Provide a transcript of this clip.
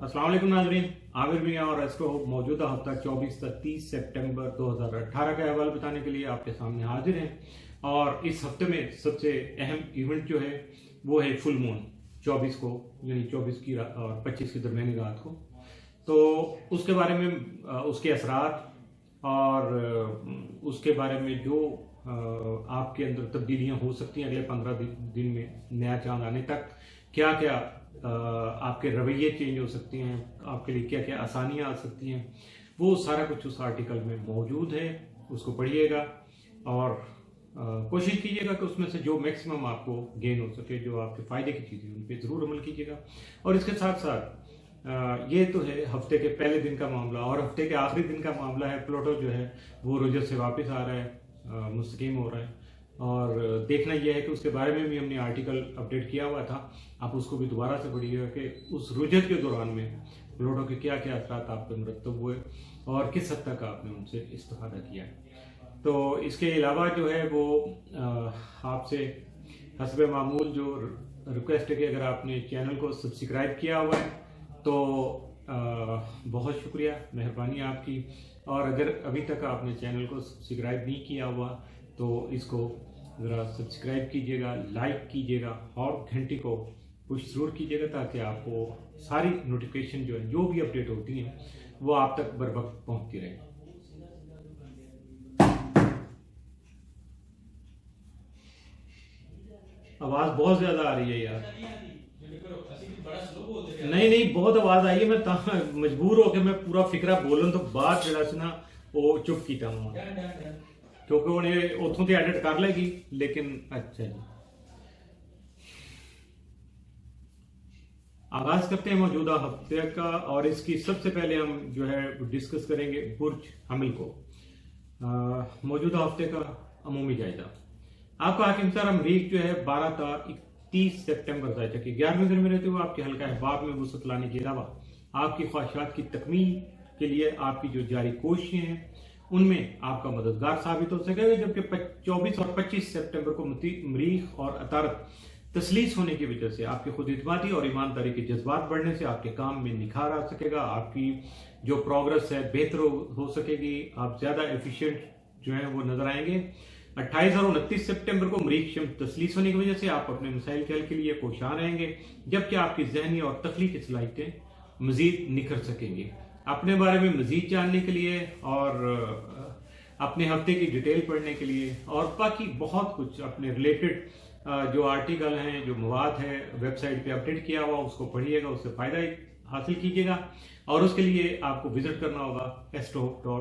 अस्सलाम वालेकुम नाज़रीन, आमिर मियां और एस्ट्रो मौजूदा हफ्ता 24 से 30 सितंबर 2018 का अहवाल बताने के लिए आपके सामने हाजिर हैं। और इस हफ्ते में सबसे अहम इवेंट जो है वो है फुल मून 24 को, यानी 24 की रात और 25 की दरमियानी रात को। तो उसके बारे में उसके असरात और उसके बारे में जो आपके अंदर तब्दीलियां हो सकती हैं अगले 15 दिन में नया चांद आने तक, क्या क्या आपके रवैये चेंज हो सकते हैं, आपके लिए क्या क्या आसानियां आ सकती हैं, वो सारा कुछ उस आर्टिकल में मौजूद है। उसको पढ़िएगा और कोशिश कीजिएगा कि उसमें से जो मैक्सिमम आपको गेन हो सके, जो आपके फ़ायदे की चीज़ें उन पर ज़रूर अमल कीजिएगा। और इसके साथ साथ ये तो है हफ्ते के पहले दिन का मामला, और हफ्ते के आखिरी दिन का मामला है प्लूटो जो है वो रुजत से वापस आ रहा है, मुस्तकीम हो रहा है। और देखना यह है कि उसके बारे में भी हमने आर्टिकल अपडेट किया हुआ था, आप उसको भी दोबारा से पढ़िएगा कि उस रुजत के दौरान में प्लूटो के क्या क्या असरात आप पर मुरतब हुए और किस हद तक आपने उनसे इस्तेफादा किया। तो इसके अलावा जो है वो आपसे हस्बे मामूल जो रिक्वेस्ट है कि अगर आपने चैनल को सब्सक्राइब किया हुआ है तो बहुत शुक्रिया, मेहरबानी आपकी। और अगर अभी तक आपने चैनल को सब्सक्राइब नहीं किया हुआ तो इसको ज़रा सब्सक्राइब कीजिएगा, लाइक कीजिएगा और घंटी को पुश ज़रूर कीजिएगा ताकि आपको सारी नोटिफिकेशन जो है, जो भी अपडेट होती हैं, वो आप तक बर वक्त पहुँचती रहे। आवाज़ बहुत ज़्यादा आ रही है यार। नहीं नहीं, बहुत आवाज़ आई है, मैं मजबूर होकर मैं पूरा फिक्रा बोलन तो बाद जरा से ना वो चुप कीता क्योंकि उन्हें उतों तो एडिट कर लेगी, लेकिन अच्छा जी आगाज करते हैं मौजूदा हफ्ते का। और इसकी सबसे पहले हम जो है डिस्कस करेंगे बुर्ज हमिल को, मौजूदा हफ्ते का अमूमी जायजा। आपका हाकिमसार अमरीक जो है 12 था 31 सितंबर तक 11वें दिन में रहते हुए आपके हल्का अहबाब में वसत लाने के अलावा आपकी ख्वाहिशात की तकमील के लिए आपकी जो जारी कोशिशें हैं उनमें आपका मददगार साबित हो सकेगा। जबकि 24 और 25 सितंबर को मरीख और अतारत तसलीस होने की वजह से आपकी खुद इत्मीनानी और ईमानदारी के जज्बात बढ़ने से आपके काम में निखार आ सकेगा, आपकी जो प्रोग्रेस है बेहतर हो सकेगी, आप ज्यादा एफिशिएंट जो है वो नजर आएंगे। 28 और 29 सितंबर को मरीख तसलीस होने की वजह से आप अपने मसाइल के हल के लिए कोशां रहेंगे, जबकि आपकी जहनी और तख्लीकी सलाहियतें मजीद निखर सकेंगी। अपने बारे में मजीद जानने के लिए और अपने हफ्ते की डिटेल पढ़ने के लिए और बाकी बहुत कुछ अपने रिलेटेड जो आर्टिकल हैं, जो मवाद है वेबसाइट पे अपडेट किया हुआ, उसको पढ़िएगा, उससे फ़ायदा हासिल कीजिएगा। और उसके लिए आपको विजिट करना होगा astro.com।